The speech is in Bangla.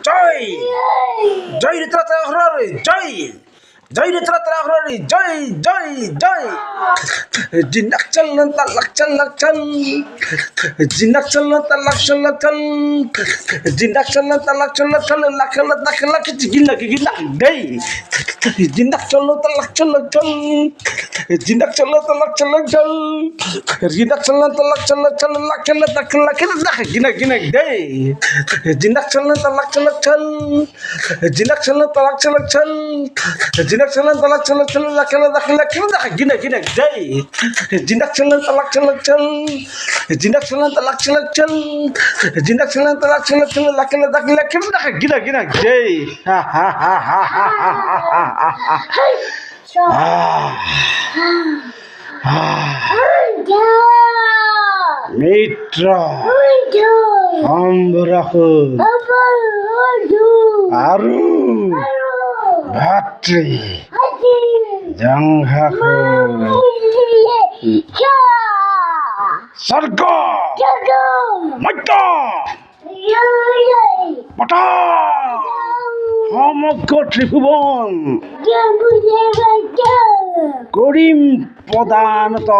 জয় জয় রিত্রাতা হরে জয় জয় রিত্রাতা হরে জয় জয় জয় জিনাক চলন তালাক চলক চল জিনাক চলন তালাক চলক চল জিনাক চলন তালাক চলক চল লাখ লাখ লাখ জিনা জিনা দেই জিনাক চলন তালাক চলক চল জিনাক চলন তালাক চলক চল জিনাক চলন তালাক চলক চল লাখ লাখ লাখ লাখ জিনা জিনা দেই জিনাক চলন তালাক চলক চল জিনাক চলন তালাক চলক চল জিনাক চলন তালাক চলক চল লাখ লাখ লাখ লাখ জিনা জিনা দেই জিনাক চলন তালাক চলক চল জিনাক চলন তালাক চলক চল জিনাক চলন তালাক চলক চল লাখ লাখ লাখ লাখ জিনা জিনা দেই হা হা হা হা হা মিত্র অম্বরাহু আরু ভাতৃ জংহাকু স্বর্গ মধ্য পটা সমগ্র ত্রিভুবন করিম প্রদানত